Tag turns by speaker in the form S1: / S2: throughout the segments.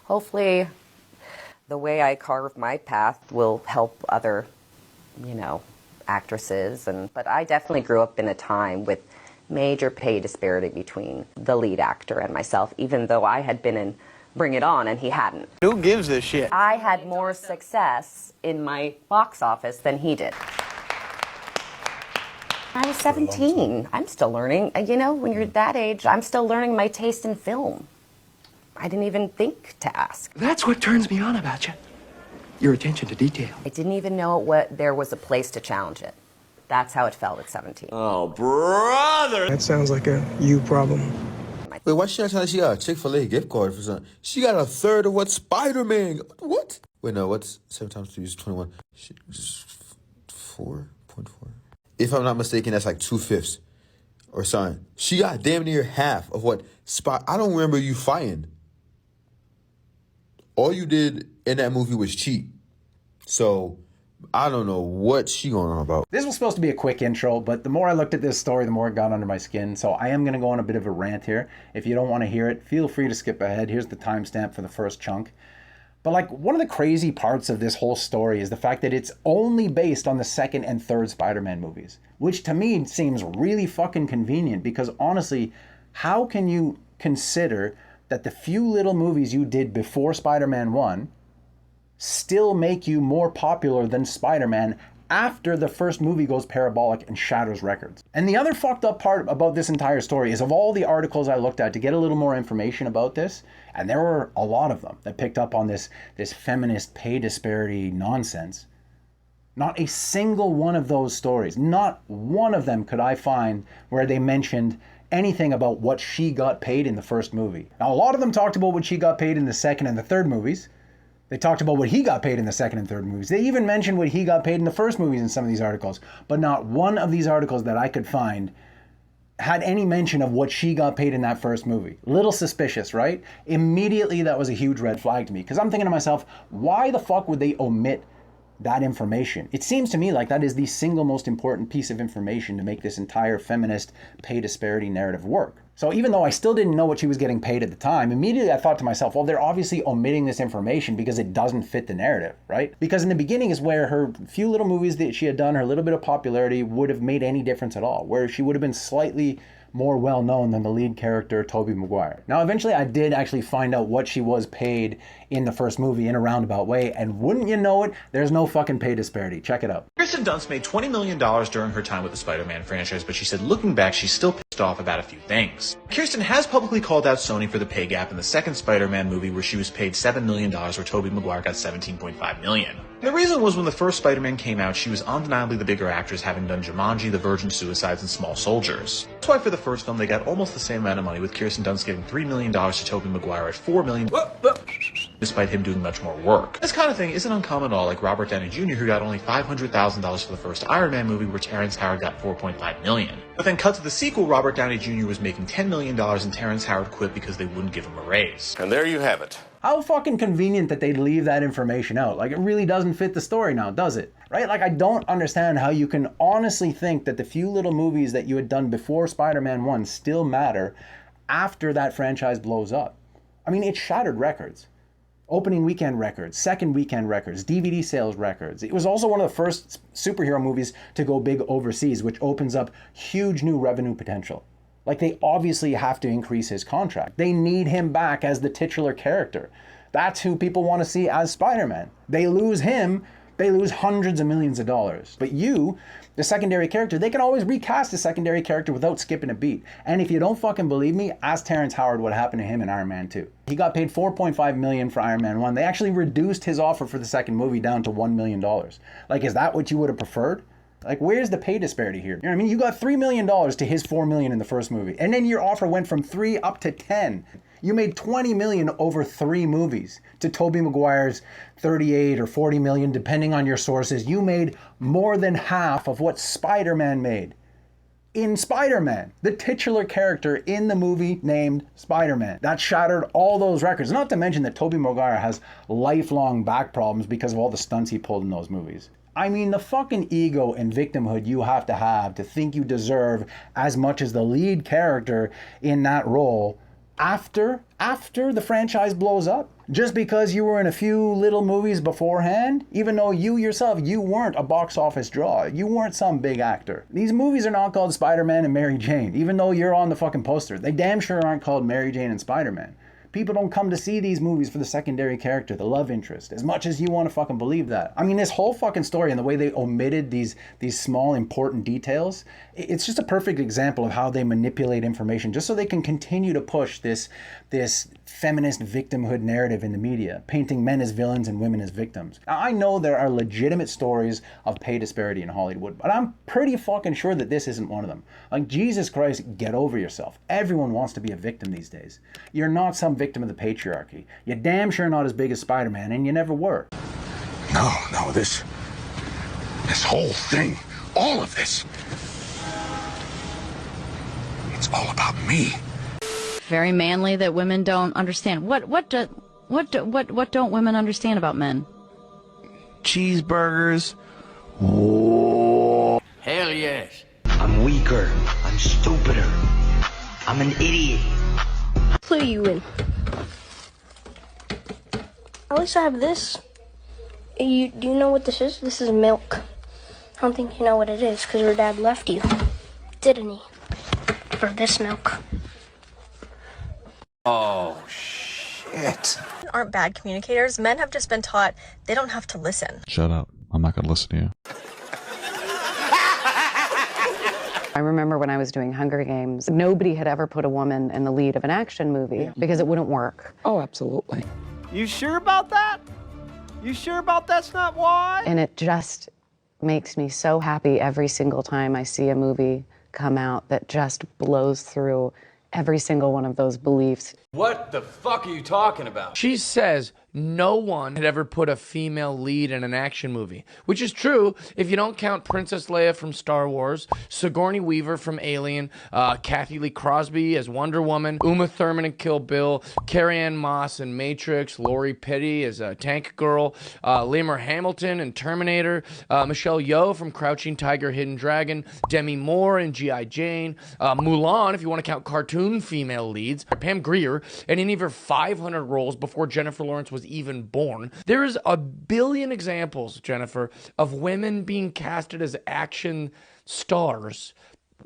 S1: hopefully the way I carve my path will help other, actresses. But I definitely grew up in a time with major pay disparity between the lead actor and myself, even though I had been in Bring It On and he hadn't.
S2: Who gives a shit?
S1: I had more success in my box office than he did. I was 17. I'm still learning. When you're that age, I'm still learning my taste in film. I didn't even think to ask.
S2: That's what turns me on about you. Your attention to detail.
S1: I didn't even know there was a place to challenge it. That's how it felt at 17.
S3: Oh, brother!
S4: That sounds like a you problem.
S3: Wait, why she not telling she got a Chick-fil-A gift card for something? She got a third of what Spider-Man... What? Wait, no, what's 7 times 3 is 21? Just 4.4? If I'm not mistaken, that's like 2/5 or something. She got damn near half of what I don't remember you fighting. All you did in that movie was cheat. So... I don't know what she going on about.
S5: This was supposed to be a quick intro, but the more I looked at this story, the more it got under my skin. So I am going to go on a bit of a rant here. If you don't want to hear it, feel free to skip ahead. Here's the timestamp for the first chunk. But one of the crazy parts of this whole story is the fact that it's only based on the second and third Spider-Man movies, which to me seems really fucking convenient because honestly, how can you consider that the few little movies you did before Spider-Man 1 still make you more popular than Spider-Man after the first movie goes parabolic and shatters records? And the other fucked up part about this entire story is of all the articles I looked at to get a little more information about this, and there were a lot of them that picked up on this feminist pay disparity nonsense, not a single one of those stories, not one of them could I find where they mentioned anything about what she got paid in the first movie. Now, a lot of them talked about what she got paid in the second and the third movies. They talked about what he got paid in the second and third movies. They even mentioned what he got paid in the first movies in some of these articles. But not one of these articles that I could find had any mention of what she got paid in that first movie. Little suspicious, right? Immediately, that was a huge red flag to me. Because I'm thinking to myself, why the fuck would they omit that information? It seems to me like that is the single most important piece of information to make this entire feminist pay disparity narrative work. So even though I still didn't know what she was getting paid at the time, immediately I thought to myself, well, they're obviously omitting this information because it doesn't fit the narrative, right? Because in the beginning is where her few little movies that she had done, her little bit of popularity would have made any difference at all, where she would have been slightly more well-known than the lead character, Tobey Maguire. Now, eventually I did actually find out what she was paid in the first movie in a roundabout way, and wouldn't you know it, there's no fucking pay disparity. Check it out.
S6: Kirsten Dunst made $20 million during her time with the Spider-Man franchise, but she said looking back, she's still pissed off about a few things. Kirsten has publicly called out Sony for the pay gap in the second Spider-Man movie where she was paid $7 million where Tobey Maguire got $17.5 million. And the reason was when the first Spider-Man came out, she was undeniably the bigger actress, having done Jumanji, The Virgin Suicides, and Small Soldiers. That's why for the first film, they got almost the same amount of money, with Kirsten Dunst giving $3 million to Tobey Maguire at $4 million, despite him doing much more work. This kind of thing isn't uncommon at all, like Robert Downey Jr., who got only $500,000 for the first Iron Man movie, where Terrence Howard got $4.5 million. But then cut to the sequel, Robert Downey Jr. was making $10 million, and Terrence Howard quit because they wouldn't give him a raise.
S3: And there you have it.
S5: How fucking convenient that they'd leave that information out. It really doesn't fit the story now, does it? Right? I don't understand how you can honestly think that the few little movies that you had done before Spider-Man 1 still matter after that franchise blows up. I mean, it shattered records. Opening weekend records, second weekend records, DVD sales records. It was also one of the first superhero movies to go big overseas, which opens up huge new revenue potential. They obviously have to increase his contract. They need him back as the titular character. That's who people want to see as Spider-Man. They lose him, they lose hundreds of millions of dollars. But you, the secondary character, they can always recast a secondary character without skipping a beat. And if you don't fucking believe me, ask Terrence Howard what happened to him in Iron Man 2. He got paid $4.5 million for Iron Man 1. They actually reduced his offer for the second movie down to $1 million. Is that what you would have preferred? Where's the pay disparity here? You know what I mean? You got $3 million to his $4 million in the first movie. And then your offer went from 3 up to 10. You made $20 million over 3 movies to Tobey Maguire's 38 or 40 million, depending on your sources. You made more than half of what Spider-Man made. In Spider-Man, the titular character in the movie named Spider-Man. That shattered all those records. Not to mention that Tobey Maguire has lifelong back problems because of all the stunts he pulled in those movies. I mean, the fucking ego and victimhood you have to think you deserve as much as the lead character in that role after the franchise blows up. Just because you were in a few little movies beforehand, even though you yourself, you weren't a box office draw. You weren't some big actor. These movies are not called Spider-Man and Mary Jane, even though you're on the fucking poster. They damn sure aren't called Mary Jane and Spider-Man. People don't come to see these movies for the secondary character, the love interest, as much as you want to fucking believe that. I mean, this whole fucking story and the way they omitted these small important details, it's just a perfect example of how they manipulate information just so they can continue to push this feminist victimhood narrative in the media, painting men as villains and women as victims. Now, I know there are legitimate stories of pay disparity in Hollywood, but I'm pretty fucking sure that this isn't one of them. Like, Jesus Christ, get over yourself. Everyone wants to be a victim these days. You're not some victim of the patriarchy. You're damn sure not as big as Spider-Man, and you never were.
S2: No, this whole thing, all of this, it's all about me.
S7: Very manly that women don't understand. What don't women understand about men?
S2: Cheeseburgers.
S8: Hell yes.
S9: I'm weaker. I'm stupider. I'm an idiot.
S10: Clue you in. At least I have this. Do you know what this is? This is milk. I don't think you know what it is because your dad left you, didn't he? For this milk.
S8: Oh, shit.
S11: Aren't bad communicators. Men have just been taught they don't have to listen.
S12: Shut up. I'm not going to listen to you.
S1: I remember when I was doing Hunger Games, nobody had ever put a woman in the lead of an action movie because it wouldn't work.
S4: Oh, absolutely.
S8: You sure about that? You sure about that's not why?
S1: And it just makes me so happy every single time I see a movie come out that just blows through every single one of those beliefs.
S8: What the fuck are you talking about?
S13: She says no one had ever put a female lead in an action movie, which is true if you don't count Princess Leia from Star Wars, Sigourney Weaver from Alien, Kathy Lee Crosby as Wonder Woman, Uma Thurman in Kill Bill, Carrie-Anne Moss in Matrix, Lori Petty as Tank Girl, Lamar Hamilton in Terminator, Michelle Yeoh from Crouching Tiger, Hidden Dragon, Demi Moore in G.I. Jane, Mulan if you want to count cartoon female leads, Pam Grier, and in over 500 roles before Jennifer Lawrence was even born. There is a billion examples, Jennifer, of women being casted as action stars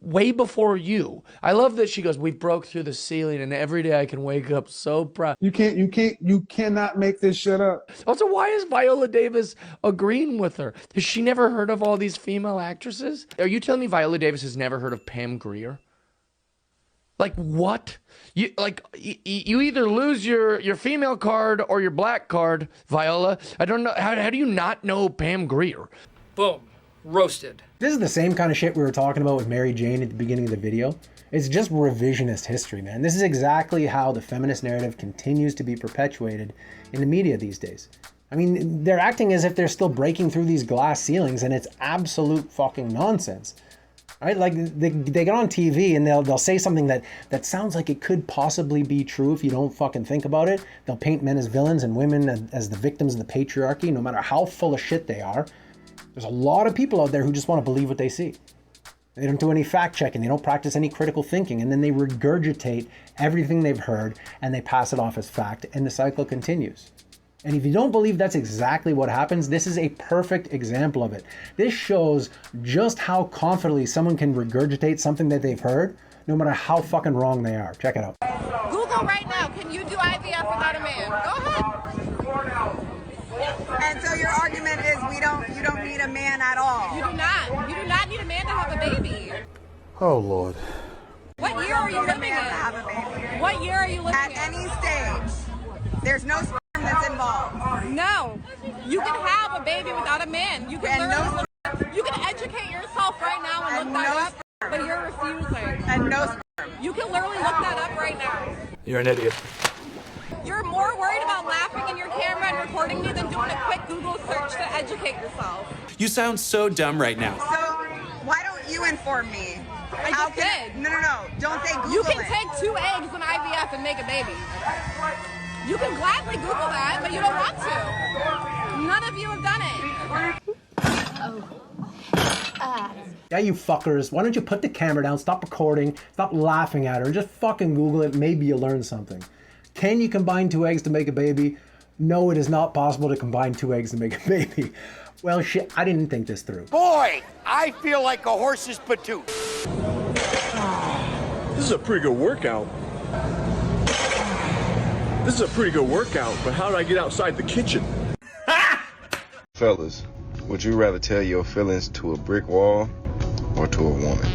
S13: way before you. I love that she goes, we broke through the ceiling and every day I can wake up so proud.
S14: You cannot make this shit up.
S13: Also, why is Viola Davis agreeing with her? Has she never heard of all these female actresses? Are you telling me Viola Davis has never heard of Pam Grier? Like, what? You either lose your female card or your black card, Viola. I don't know. How do you not know Pam Grier?
S8: Boom. Roasted.
S5: This is the same kind of shit we were talking about with Mary Jane at the beginning of the video. It's just revisionist history, man. This is exactly how the feminist narrative continues to be perpetuated in the media these days. I mean, they're acting as if they're still breaking through these glass ceilings, and it's absolute fucking nonsense. Right? Like, they get on TV and they'll say something that sounds like it could possibly be true if you don't fucking think about it. They'll paint men as villains and women as the victims of the patriarchy, no matter how full of shit they are. There's a lot of people out there who just want to believe what they see. They don't do any fact checking, they don't practice any critical thinking, and then they regurgitate everything they've heard and they pass it off as fact, and the cycle continues. And if you don't believe that's exactly what happens, this is a perfect example of it. This shows just how confidently someone can regurgitate something that they've heard, no matter how fucking wrong they are. Check it out.
S11: Google right now, can you do IVF without a man? Go ahead.
S15: And so your argument is you don't need a man at all.
S11: You do not. You do not need a man to have a baby.
S14: Oh, Lord.
S11: What year are you living in? What year are you living in?
S15: At any stage. There's no sperm that's involved.
S11: No. You can have a baby without a man. You can you can educate yourself right now and look that up, but you're refusing.
S15: And no sperm.
S11: You can literally look that up right now.
S14: You're an idiot.
S11: You're more worried about laughing in your camera and recording me than doing a quick Google search to educate yourself.
S16: You sound so dumb right now.
S15: So why don't you inform me?
S11: I just did.
S15: No. Don't say Google
S11: You can
S15: it.
S11: take 2 eggs in IVF and make a baby. You can gladly Google that, but you don't want to. None of you have done it.
S5: Yeah, you fuckers. Why don't you put the camera down, stop recording, stop laughing at her, and just fucking Google it. Maybe you'll learn something. Can you combine 2 eggs to make a baby? No, it is not possible to combine 2 eggs to make a baby. Well, shit, I didn't think this through.
S9: Boy, I feel like a horse's patoot.
S17: This is a pretty good workout. This is a pretty good workout, but how do I get outside the kitchen?
S18: Fellas, would you rather tell your feelings to a brick wall or to a woman?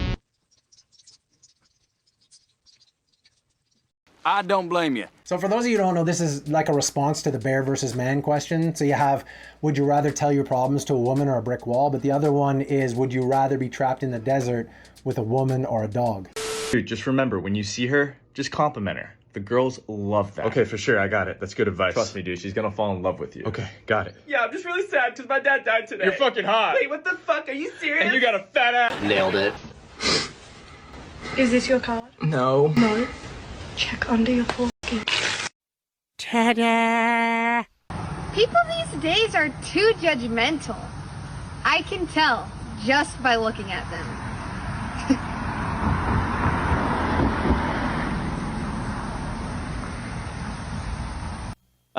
S19: I don't blame you.
S5: So for those of you who don't know, this is like a response to the bear versus man question. So you have, would you rather tell your problems to a woman or a brick wall? But the other one is, would you rather be trapped in the desert with a woman or a dog?
S20: Dude, just remember, when you see her, just compliment her. The girls love that.
S21: Okay, for sure, I got it. That's good advice.
S20: Trust me, dude, she's gonna fall in love with you.
S21: Okay, got it.
S22: Yeah, I'm just really sad because my dad died today.
S21: You're fucking hot.
S22: Wait, what the fuck? Are you serious?
S21: And you got a fat ass.
S20: Nailed it.
S10: Is this your card?
S22: No.
S10: No. Check under your fucking.
S22: Ta-da!
S11: People these days are too judgmental. I can tell just by looking at them.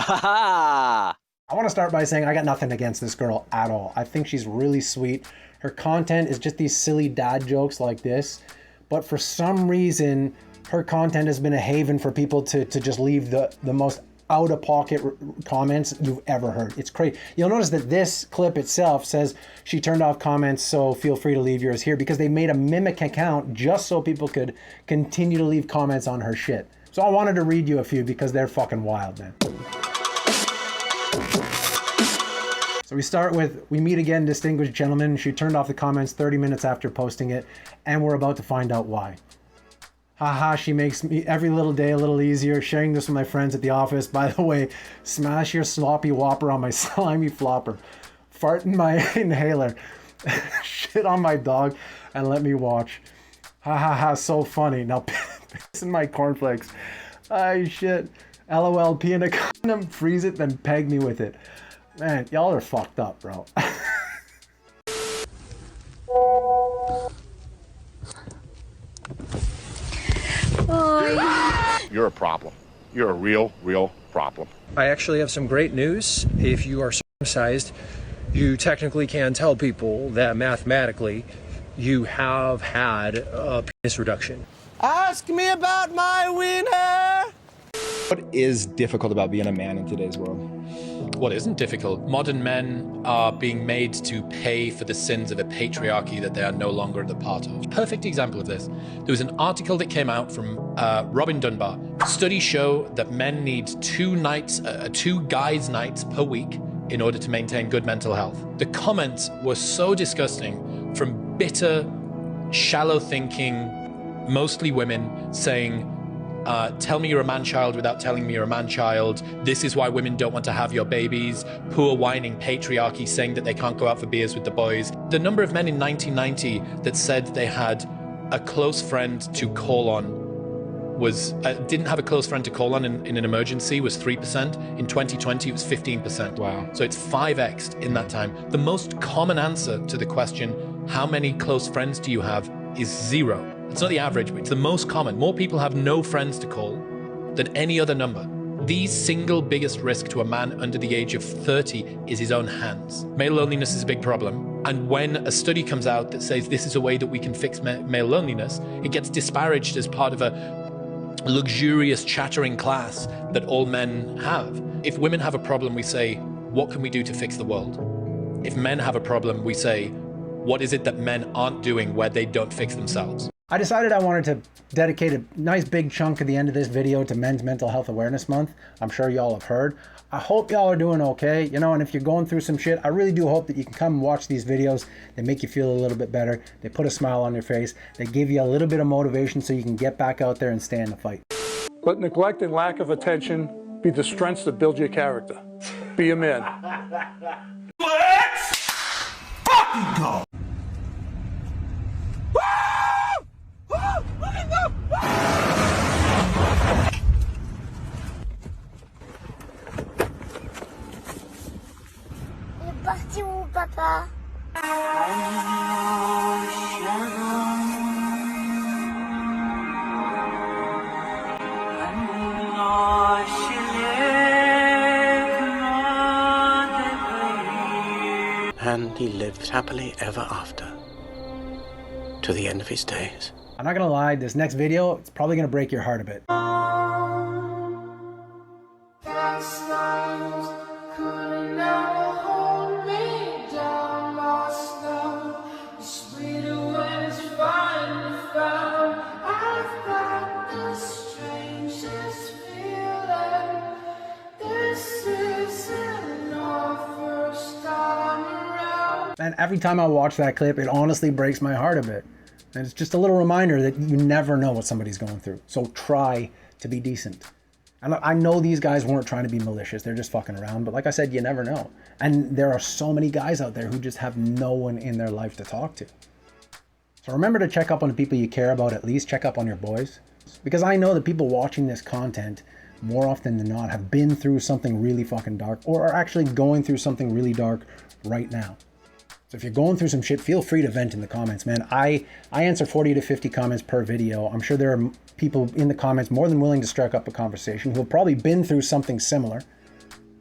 S5: I want to start by saying I got nothing against this girl at all. I think she's really sweet. Her content is just these silly dad jokes like this. But for some reason, her content has been a haven for people to just leave the most out-of-pocket comments you've ever heard. It's crazy. You'll notice that this clip itself says she turned off comments, so feel free to leave yours here, because they made a mimic account just so people could continue to leave comments on her shit. So I wanted to read you a few because they're fucking wild, man. So we start with, we meet again, distinguished gentleman. She turned off the comments 30 minutes after posting it, and we're about to find out why. Haha, she makes me every little day a little easier. Sharing this with my friends at the office. By the way, smash your sloppy whopper on my slimy flopper. Fart in my inhaler. Shit on my dog and let me watch. Ha ha ha, so funny. Now piss in my cornflakes. Ay shit. LOL, pee in a condom, freeze it, then peg me with it. Man, y'all are fucked up, bro.
S9: You're a problem. You're a real problem.
S23: I actually have some great news. If you are circumcised, you technically can tell people that mathematically you have had a penis reduction.
S8: Ask me about my wiener!
S24: What is difficult about being a man in today's world?
S25: What isn't difficult? Modern men are being made to pay for the sins of a patriarchy that they are no longer the part of. Perfect example of this. There was an article that came out from Robin Dunbar. Studies show that men need two guys' nights per week in order to maintain good mental health. The comments were so disgusting from bitter, shallow thinking, mostly women saying, tell me you're a man-child without telling me you're a man-child. This is why women don't want to have your babies. Poor whining patriarchy saying that they can't go out for beers with the boys. The number of men in 1990 that said they had a close friend to call on was, didn't have a close friend to call on in an emergency was 3%. In 2020, it was 15%. Wow. So it's 5x in that time. The most common answer to the question, how many close friends do you have, is 0. It's not the average, but it's the most common. More people have no friends to call than any other number. The single biggest risk to a man under the age of 30 is his own hands. Male loneliness is a big problem. And when a study comes out that says this is a way that we can fix male loneliness, it gets disparaged as part of a luxurious chattering class that all men have. If women have a problem, we say, what can we do to fix the world? If men have a problem, we say, what is it that men aren't doing where they don't fix themselves?
S5: I decided I wanted to dedicate a nice big chunk of the end of this video to Men's Mental Health Awareness Month. I'm sure y'all have heard. I hope y'all are doing okay, you know, and if you're going through some shit, I really do hope that you can come and watch these videos. They make you feel a little bit better. They put a smile on your face. They give you a little bit of motivation so you can get back out there and stay in the fight.
S14: Let neglect and lack of attention be the strengths that build your character. Be a man.
S9: Let's fucking go!
S10: Il est parti où, papa?
S2: And he lived happily ever after, to the end of his days.
S5: I'm not gonna lie, this next video, it's probably gonna break your heart a bit. And every time I watch that clip, it honestly breaks my heart a bit. And it's just a little reminder that you never know what somebody's going through. So try to be decent. And I know these guys weren't trying to be malicious. They're just fucking around. But like I said, you never know. And there are so many guys out there who just have no one in their life to talk to. So remember to check up on the people you care about. At least check up on your boys. Because I know that people watching this content, more often than not, have been through something really fucking dark or are actually going through something really dark right now. So if you're going through some shit, feel free to vent in the comments, man. I answer 40 to 50 comments per video. I'm sure there are people in the comments more than willing to strike up a conversation who have probably been through something similar.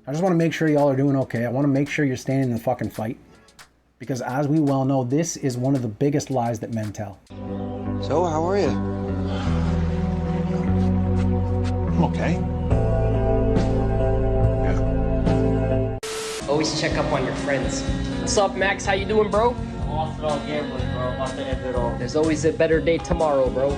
S5: I just want to make sure y'all are doing okay. I want to make sure you're staying in the fucking fight. Because as we well know, this is one of the biggest lies that men tell.
S3: So, how are you?
S17: I'm okay.
S6: Always check up on your friends. What's up, Max? How you doing, bro?
S7: Off it all gambling, bro. Off the end of it all.
S6: There's always a better day tomorrow, bro.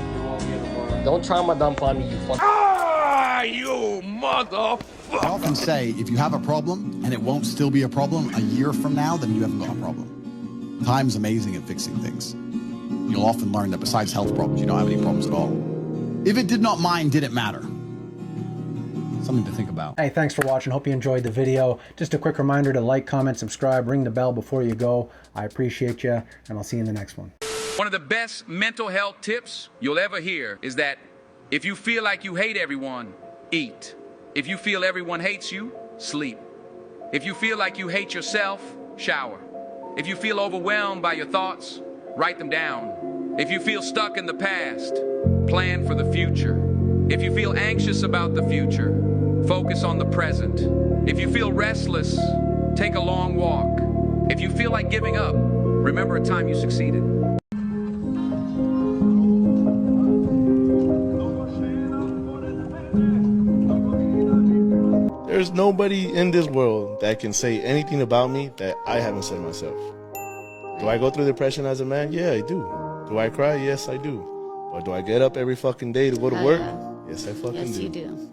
S6: Don't trauma dump on me, you fuck.
S17: Ah, you motherfucker!
S19: I often say, if you have a problem and it won't still be a problem a year from now, then you haven't got a problem. Time's amazing at fixing things. You'll often learn that besides health problems, you don't have any problems at all. If it did not mind, did it matter? Something to think about.
S5: Hey, thanks for watching. Hope you enjoyed the video. Just a quick reminder to like, comment, subscribe, ring the bell before you go. I appreciate you, and I'll see you in the next one.
S26: One of the best mental health tips you'll ever hear is that if you feel like you hate everyone, eat. If you feel everyone hates you, sleep. If you feel like you hate yourself, shower. If you feel overwhelmed by your thoughts, write them down. If you feel stuck in the past, plan for the future. If you feel anxious about the future, focus on the present. If you feel restless, take a long walk. If you feel like giving up, remember a time you succeeded.
S27: There's nobody in this world that can say anything about me that I haven't said myself. Do I go through depression as a man? Yeah, I do. Do I cry? Yes, I do. But do I get up every fucking day to go to work?
S28: Yeah.
S27: Yes, I fucking do.
S28: Yes, you do.